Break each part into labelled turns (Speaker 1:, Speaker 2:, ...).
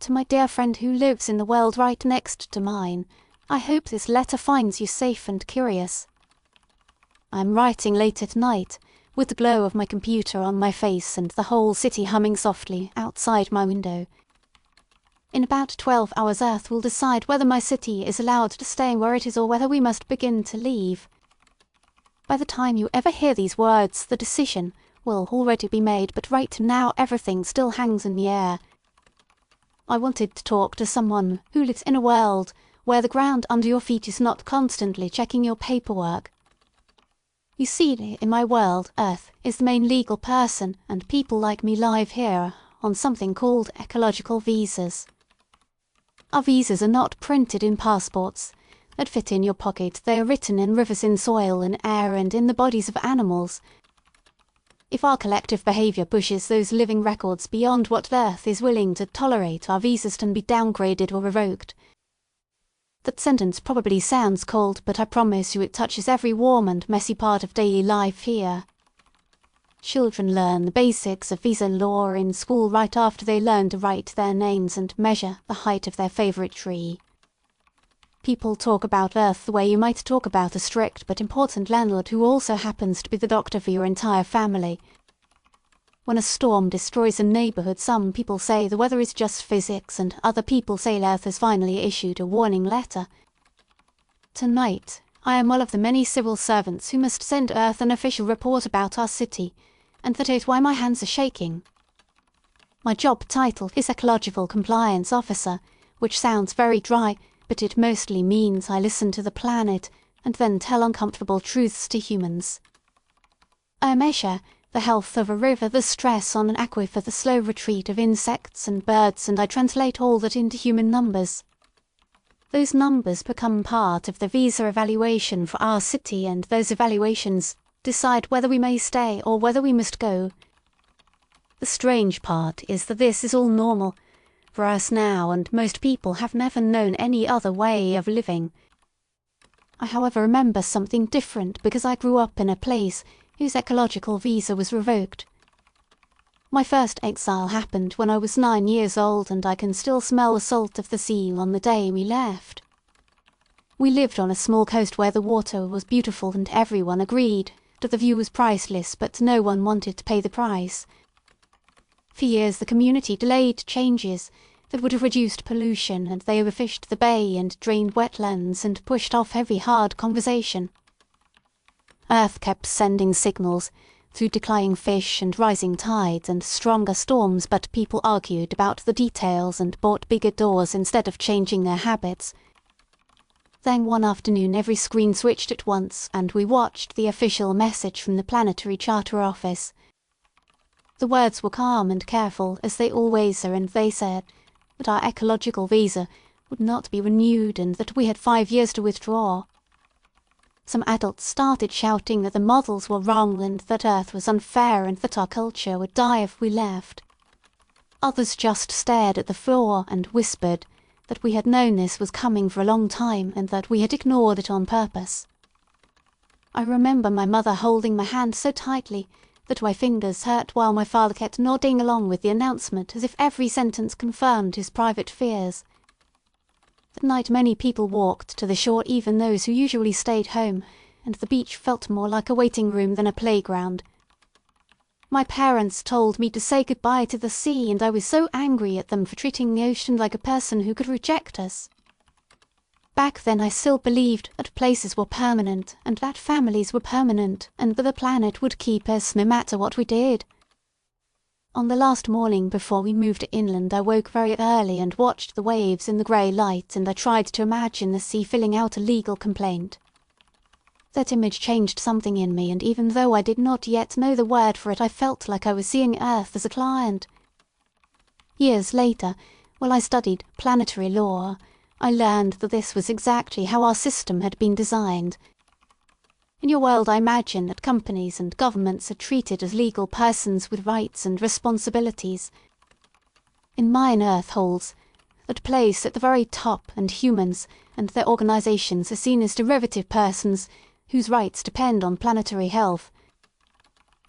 Speaker 1: To my dear friend who lives in the world right next to mine, I hope this letter finds you safe and curious. I am writing late at night, with the glow of my computer on my face and the whole city humming softly outside my window. In about 12 hours Earth will decide whether my city is allowed to stay where it is or whether we must begin to leave. By the time you ever hear these words, the decision will already be made, but right now everything still hangs in the air. I wanted to talk to someone who lives in a world where the ground under your feet is not constantly checking your paperwork. You see, in my world, Earth is the main legal person, and people like me live here on something called ecological visas. Our visas are not printed in passports that fit in your pocket. They are written in rivers, in soil, in air, and in the bodies of animals. If our collective behaviour pushes those living records beyond what Earth is willing to tolerate, our visas can be downgraded or revoked. That sentence probably sounds cold, but I promise you it touches every warm and messy part of daily life here. Children learn the basics of visa law in school right after they learn to write their names and measure the height of their favourite tree. People talk about Earth the way you might talk about a strict but important landlord who also happens to be the doctor for your entire family. When a storm destroys a neighbourhood, some people say the weather is just physics, and other people say Earth has finally issued a warning letter. Tonight, I am one of the many civil servants who must send Earth an official report about our city, and that is why my hands are shaking. My job title is Ecological Compliance Officer, which sounds very dry, but it mostly means I listen to the planet and then tell uncomfortable truths to humans. I measure the health of a river, the stress on an aquifer, the slow retreat of insects and birds, and I translate all that into human numbers. Those numbers become part of the visa evaluation for our city, and those evaluations decide whether we may stay or whether we must go. The strange part is that this is all normal for us now, and most people have never known any other way of living. I, however, remember something different because I grew up in a place whose ecological visa was revoked. My first exile happened when I was 9 years old, and I can still smell the salt of the sea on the day we left. We lived on a small coast where the water was beautiful and everyone agreed that the view was priceless, but no one wanted to pay the price. For years the community delayed changes that would have reduced pollution, and they overfished the bay and drained wetlands and pushed off heavy hard conversation. Earth kept sending signals through declining fish and rising tides and stronger storms, but people argued about the details and bought bigger doors instead of changing their habits. Then one afternoon every screen switched at once, and we watched the official message from the Planetary Charter Office. The words were calm and careful, as they always are, and they said that our ecological visa would not be renewed and that we had 5 years to withdraw. Some adults started shouting that the models were wrong and that Earth was unfair and that our culture would die if we left. Others just stared at the floor and whispered that we had known this was coming for a long time and that we had ignored it on purpose. I remember my mother holding my hand so tightly that my fingers hurt while my father kept nodding along with the announcement as if every sentence confirmed his private fears. That night many people walked to the shore, even those who usually stayed home, and the beach felt more like a waiting room than a playground. My parents told me to say goodbye to the sea, and I was so angry at them for treating the ocean like a person who could reject us. Back then I still believed that places were permanent, and that families were permanent, and that the planet would keep us no matter what we did. On the last morning before we moved inland I woke very early and watched the waves in the grey light, and I tried to imagine the sea filling out a legal complaint. That image changed something in me, and even though I did not yet know the word for it, I felt like I was seeing Earth as a client. Years later, while I studied planetary law, I learned that this was exactly how our system had been designed. In your world I imagine that companies and governments are treated as legal persons with rights and responsibilities. In mine Earth holds that place at the very top, and humans and their organisations are seen as derivative persons whose rights depend on planetary health.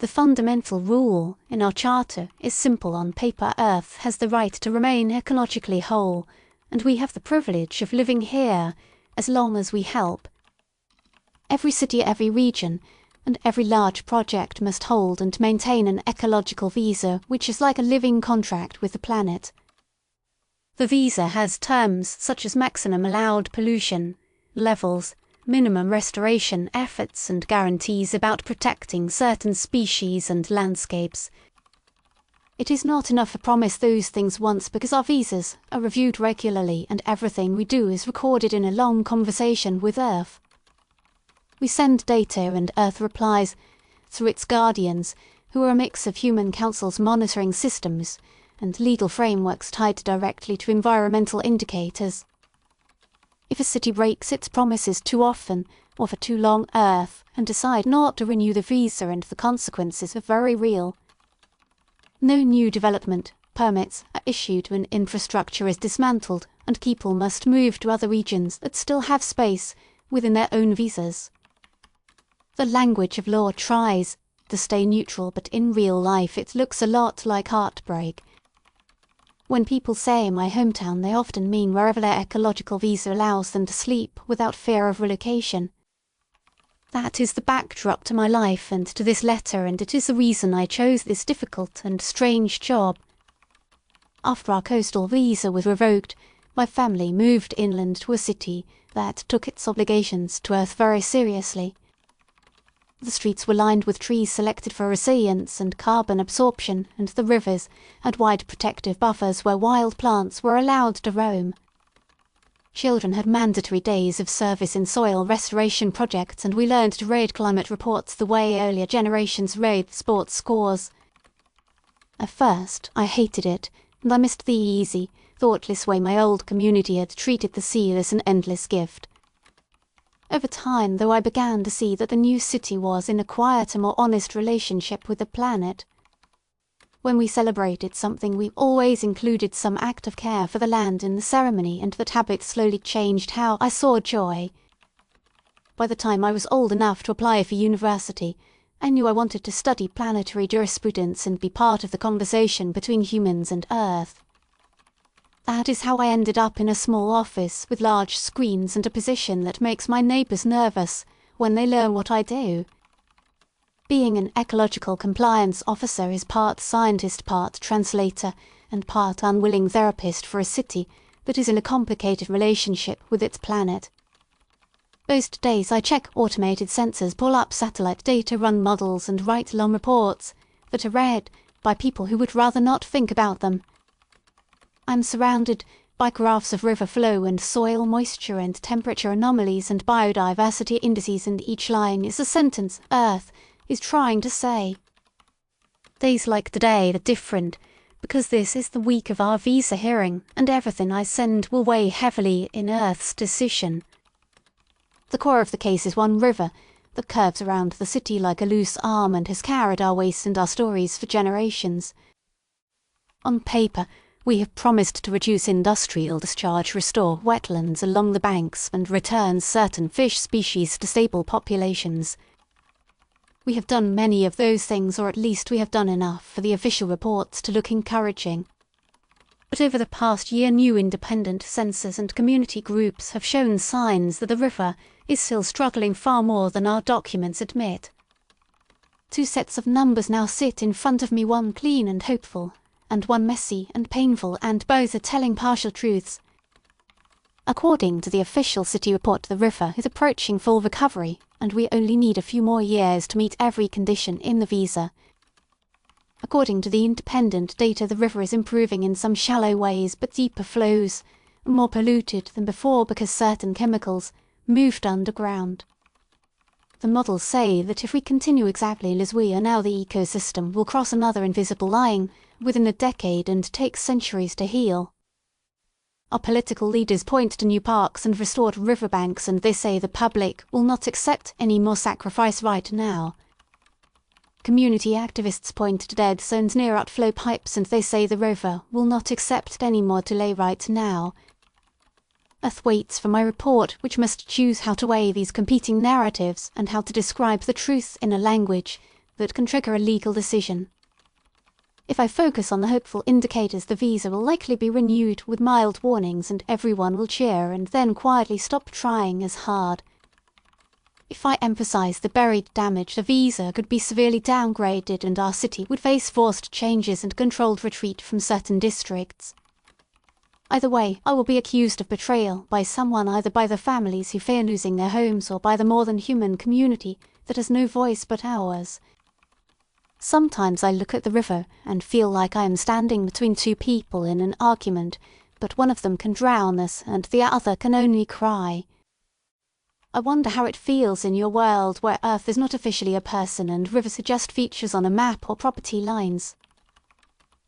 Speaker 1: The fundamental rule in our charter is simple on paper. Earth has the right to remain ecologically whole, and we have the privilege of living here as long as we help. Every city, every region, and every large project must hold and maintain an ecological visa which is like a living contract with the planet. The visa has terms such as maximum allowed pollution levels, minimum restoration efforts, and guarantees about protecting certain species and landscapes. It is not enough to promise those things once, because our visas are reviewed regularly and everything we do is recorded in a long conversation with Earth. We send data and Earth replies through its guardians, who are a mix of human councils, monitoring systems, and legal frameworks tied directly to environmental indicators. If a city breaks its promises too often or for too long, Earth and decide not to renew the visa, and the consequences are very real. No new development permits are issued when infrastructure is dismantled, and people must move to other regions that still have space within their own visas. The language of law tries to stay neutral, but in real life it looks a lot like heartbreak. When people say my hometown, they often mean wherever their ecological visa allows them to sleep without fear of relocation. That is the backdrop to my life and to this letter, and it is the reason I chose this difficult and strange job. After our coastal visa was revoked, my family moved inland to a city that took its obligations to Earth very seriously. The streets were lined with trees selected for resilience and carbon absorption, and the rivers had wide protective buffers where wild plants were allowed to roam. Children had mandatory days of service in soil restoration projects, and we learned to raid climate reports the way earlier generations raid sports scores. At first, I hated it, and I missed the easy, thoughtless way my old community had treated the sea as an endless gift. Over time, though, I began to see that the new city was in a quieter, more honest relationship with the planet. When we celebrated something, we always included some act of care for the land in the ceremony, and that habit slowly changed how I saw joy. By the time I was old enough to apply for university, I knew I wanted to study planetary jurisprudence and be part of the conversation between humans and Earth. That is how I ended up in a small office with large screens and a position that makes my neighbours nervous when they learn what I do. Being an ecological compliance officer is part scientist, part translator, and part unwilling therapist for a city that is in a complicated relationship with its planet. Most days I check automated sensors, pull up satellite data, run models, and write long reports that are read by people who would rather not think about them. I'm surrounded by graphs of river flow and soil moisture and temperature anomalies and biodiversity indices, and each line is a sentence Earth is trying to say. Days like today are different because this is the week of our visa hearing, and everything I send will weigh heavily in Earth's decision. The core of the case is one river that curves around the city like a loose arm and has carried our waste and our stories for generations. On paper, we have promised to reduce industrial discharge, restore wetlands along the banks, and return certain fish species to stable populations. We have done many of those things, or at least we have done enough for the official reports to look encouraging. But over the past year, new independent sensors and community groups have shown signs that the river is still struggling far more than our documents admit. Two sets of numbers now sit in front of me, one clean and hopeful, and one messy and painful, and both are telling partial truths. According to the official city report, the river is approaching full recovery, and we only need a few more years to meet every condition in the visa. According to the independent data, the river is improving in some shallow ways, but deeper flows, more polluted than before because certain chemicals moved underground. The models say that if we continue exactly as we are now, the ecosystem will cross another invisible line within a decade and take centuries to heal. Our political leaders point to new parks and restored riverbanks, and they say the public will not accept any more sacrifice right now. Community activists point to dead zones near outflow pipes, and they say the river will not accept any more delay right now. Earth waits for my report, which must choose how to weigh these competing narratives and how to describe the truth in a language that can trigger a legal decision. If I focus on the hopeful indicators, the visa will likely be renewed with mild warnings and everyone will cheer and then quietly stop trying as hard. If I emphasize the buried damage, the visa could be severely downgraded and our city would face forced changes and controlled retreat from certain districts. Either way, I will be accused of betrayal by someone, either by the families who fear losing their homes or by the more than human community that has no voice but ours. Sometimes I look at the river and feel like I am standing between two people in an argument, but one of them can drown us and the other can only cry. I wonder how it feels in your world where Earth is not officially a person and rivers are just features on a map or property lines.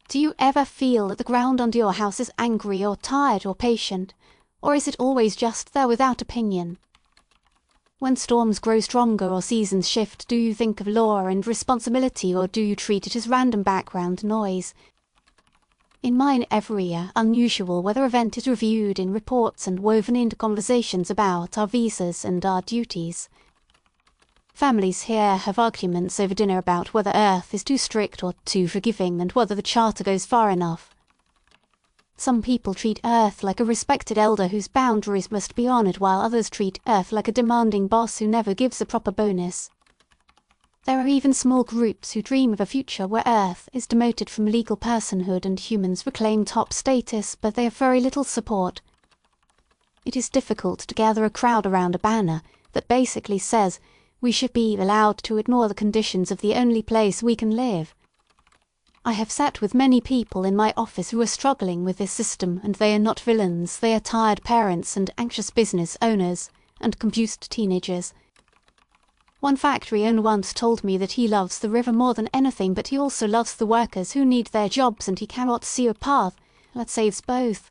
Speaker 1: Do you ever feel that the ground under your house is angry or tired or patient, or is it always just there without opinion? When storms grow stronger or seasons shift, do you think of law and responsibility, or do you treat it as random background noise? In mine, every unusual weather event is reviewed in reports and woven into conversations about our visas and our duties. Families here have arguments over dinner about whether Earth is too strict or too forgiving and whether the Charter goes far enough. Some people treat Earth like a respected elder whose boundaries must be honoured, while others treat Earth like a demanding boss who never gives a proper bonus. There are even small groups who dream of a future where Earth is demoted from legal personhood and humans reclaim top status, but they have very little support. It is difficult to gather a crowd around a banner that basically says we should be allowed to ignore the conditions of the only place we can live. I have sat with many people in my office who are struggling with this system, and they are not villains, they are tired parents and anxious business owners and confused teenagers. One factory owner once told me that he loves the river more than anything, but he also loves the workers who need their jobs and he cannot see a path that saves both.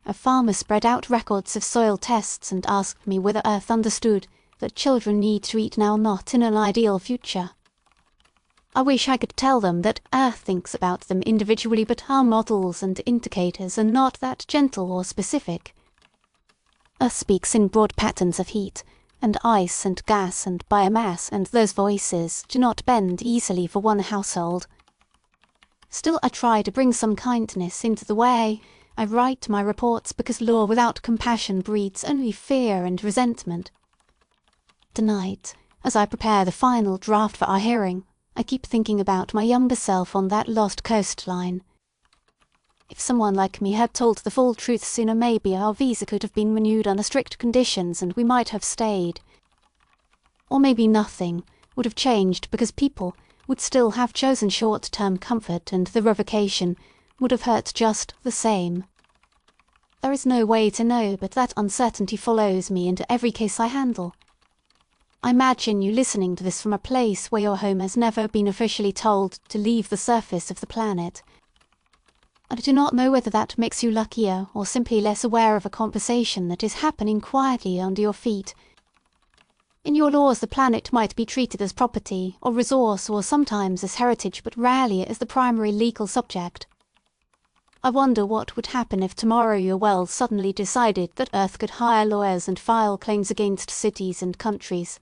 Speaker 1: A farmer spread out records of soil tests and asked me whether Earth understood that children need to eat now, not in an ideal future. I wish I could tell them that Earth thinks about them individually, but our models and indicators are not that gentle or specific. Earth speaks in broad patterns of heat, and ice and gas and biomass, and those voices do not bend easily for one household. Still, I try to bring some kindness into the way I write my reports, because law without compassion breeds only fear and resentment. Tonight, as I prepare the final draft for our hearing, I keep thinking about my younger self on that lost coastline. If someone like me had told the full truth sooner, maybe our visa could have been renewed under strict conditions and we might have stayed. Or maybe nothing would have changed because people would still have chosen short-term comfort and the revocation would have hurt just the same. There is no way to know, but that uncertainty follows me into every case I handle. I imagine you listening to this from a place where your home has never been officially told to leave the surface of the planet. I do not know whether that makes you luckier or simply less aware of a conversation that is happening quietly under your feet. In your laws, the planet might be treated as property or resource or sometimes as heritage, but rarely as the primary legal subject. I wonder what would happen if tomorrow your world suddenly decided that Earth could hire lawyers and file claims against cities and countries.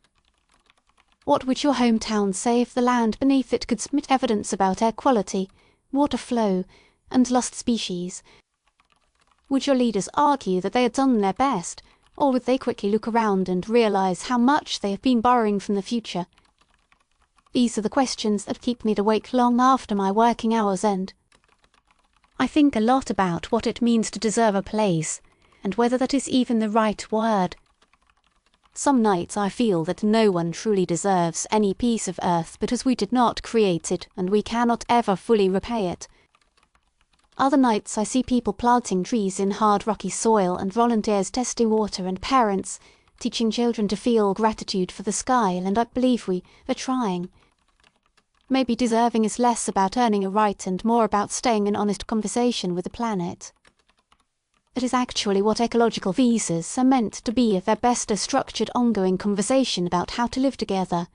Speaker 1: What would your hometown say if the land beneath it could submit evidence about air quality, water flow, and lost species? Would your leaders argue that they had done their best, or would they quickly look around and realise how much they have been borrowing from the future? These are the questions that keep me awake long after my working hours end. I think a lot about what it means to deserve a place, and whether that is even the right word. Some nights I feel that no one truly deserves any piece of Earth because we did not create it and we cannot ever fully repay it. Other nights I see people planting trees in hard rocky soil and volunteers testing water and parents teaching children to feel gratitude for the sky, and I believe we are trying. Maybe deserving is less about earning a right and more about staying in honest conversation with the planet. It is actually what ecological visas are meant to be, at their best, a structured ongoing conversation about how to live together.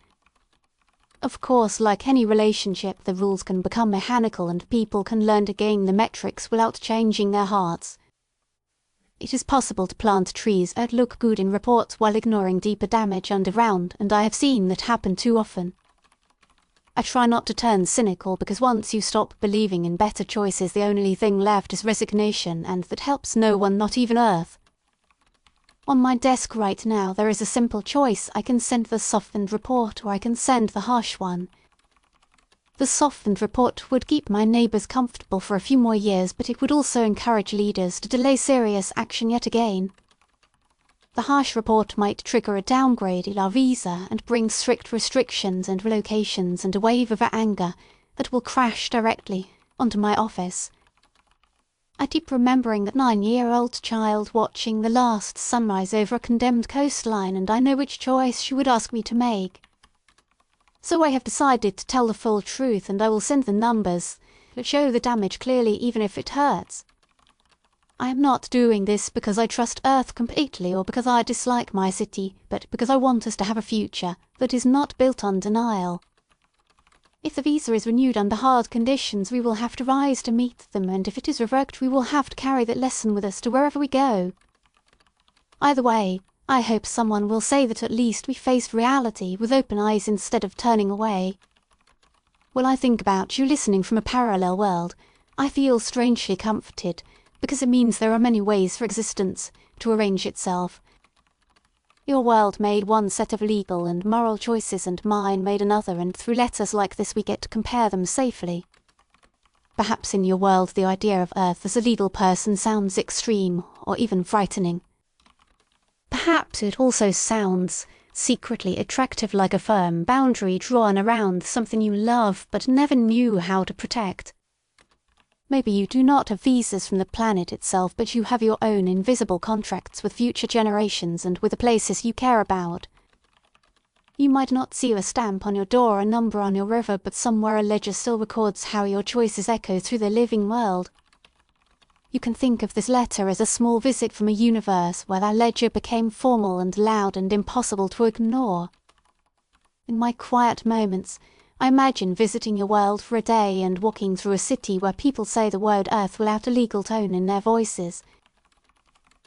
Speaker 1: Of course, like any relationship, the rules can become mechanical and people can learn to gain the metrics without changing their hearts. It is possible to plant trees that look good in reports while ignoring deeper damage underground, and I have seen that happen too often. I try not to turn cynical because once you stop believing in better choices the only thing left is resignation, and that helps no one, not even Earth. On my desk right now there is a simple choice. I can send the softened report or I can send the harsh one. The softened report would keep my neighbours comfortable for a few more years, but it would also encourage leaders to delay serious action yet again. The harsh report might trigger a downgrade in our visa and bring strict restrictions and relocations and a wave of anger that will crash directly onto my office. I keep remembering that 9-year-old child watching the last sunrise over a condemned coastline, and I know which choice she would ask me to make. So I have decided to tell the full truth, and I will send the numbers that show the damage clearly, even if it hurts. I am not doing this because I trust Earth completely or because I dislike my city, but because I want us to have a future that is not built on denial. If the visa is renewed under hard conditions, we will have to rise to meet them, and if it is revoked, we will have to carry that lesson with us to wherever we go. Either way, I hope someone will say that at least we faced reality with open eyes instead of turning away. When I think about you listening from a parallel world, I feel strangely comforted, because it means there are many ways for existence to arrange itself. Your world made one set of legal and moral choices and mine made another, and through letters like this we get to compare them safely. Perhaps in your world the idea of Earth as a legal person sounds extreme or even frightening. Perhaps it also sounds secretly attractive, like a firm boundary drawn around something you love but never knew how to protect. Maybe you do not have visas from the planet itself, but you have your own invisible contracts with future generations and with the places you care about. You might not see a stamp on your door or a number on your river, but somewhere a ledger still records how your choices echo through the living world. You can think of this letter as a small visit from a universe where that ledger became formal and loud and impossible to ignore. In my quiet moments, I imagine visiting your world for a day and walking through a city where people say the word Earth without a legal tone in their voices.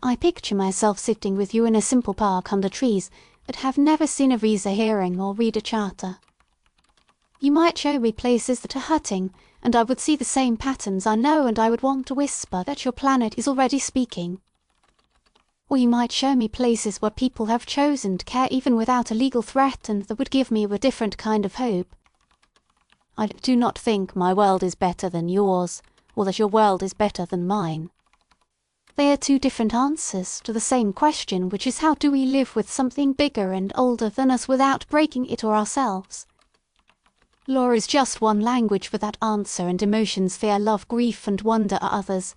Speaker 1: I picture myself sitting with you in a simple park under trees that have never seen a visa hearing or read a charter. You might show me places that are hutting, and I would see the same patterns I know, and I would want to whisper that your planet is already speaking. Or you might show me places where people have chosen to care even without a legal threat, and that would give me a different kind of hope. I do not think my world is better than yours, or that your world is better than mine. They are two different answers to the same question, which is how do we live with something bigger and older than us without breaking it or ourselves? Law is just one language for that answer, and emotions, fear, love, grief and wonder are others.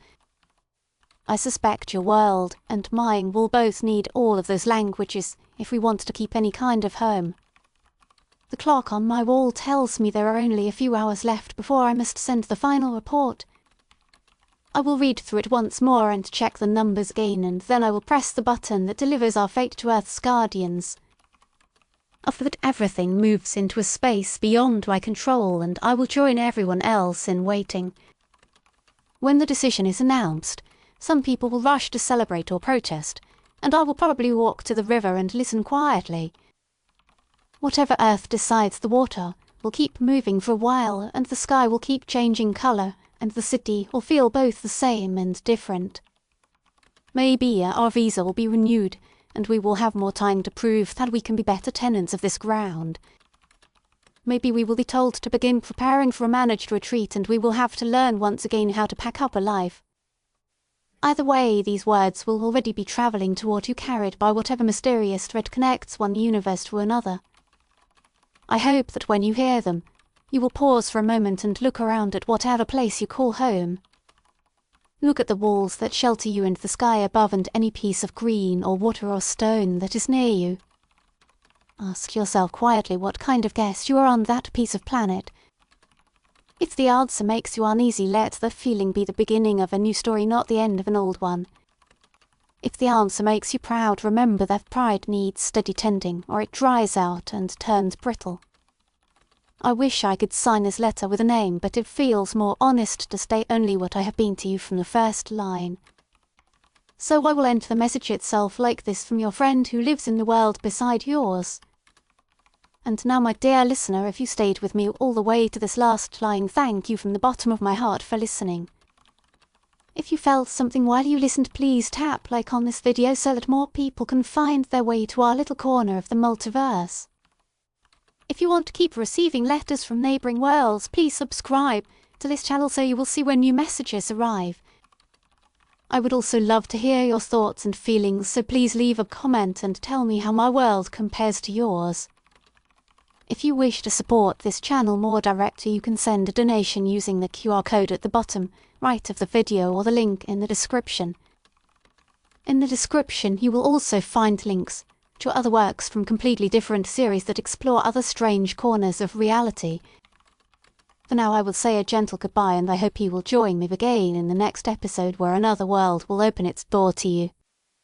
Speaker 1: I suspect your world and mine will both need all of those languages if we want to keep any kind of home. The clock on my wall tells me there are only a few hours left before I must send the final report. I will read through it once more and check the numbers again, and then I will press the button that delivers our fate to Earth's guardians. After that, everything moves into a space beyond my control, and I will join everyone else in waiting. When the decision is announced, some people will rush to celebrate or protest, and I will probably walk to the river and listen quietly. Whatever Earth decides, the water will keep moving for a while, and the sky will keep changing colour, and the city will feel both the same and different. Maybe our visa will be renewed, and we will have more time to prove that we can be better tenants of this ground. Maybe we will be told to begin preparing for a managed retreat, and we will have to learn once again how to pack up a life. Either way, these words will already be travelling toward you, carried by whatever mysterious thread connects one universe to another. I hope that when you hear them, you will pause for a moment and look around at whatever place you call home. Look at the walls that shelter you and the sky above and any piece of green or water or stone that is near you. Ask yourself quietly what kind of guest you are on that piece of planet. If the answer makes you uneasy, let the feeling be the beginning of a new story, not the end of an old one. If the answer makes you proud, remember that pride needs steady tending, or it dries out and turns brittle. I wish I could sign this letter with a name, but it feels more honest to stay only what I have been to you from the first line. So I will end the message itself like this from your friend who lives in the world beside yours. And now, my dear listener, if you stayed with me all the way to this last line, thank you from the bottom of my heart for listening. If you felt something while you listened, please tap like on this video so that more people can find their way to our little corner of the multiverse. If you want to keep receiving letters from neighbouring worlds, please subscribe to this channel so you will see when new messages arrive. I would also love to hear your thoughts and feelings, so please leave a comment and tell me how my world compares to yours. If you wish to support this channel more directly, you can send a donation using the QR code at the bottom right of the video or the link in the description. In the description you will also find links to other works from completely different series that explore other strange corners of reality. For now I will say a gentle goodbye, and I hope you will join me again in the next episode where another world will open its door to you.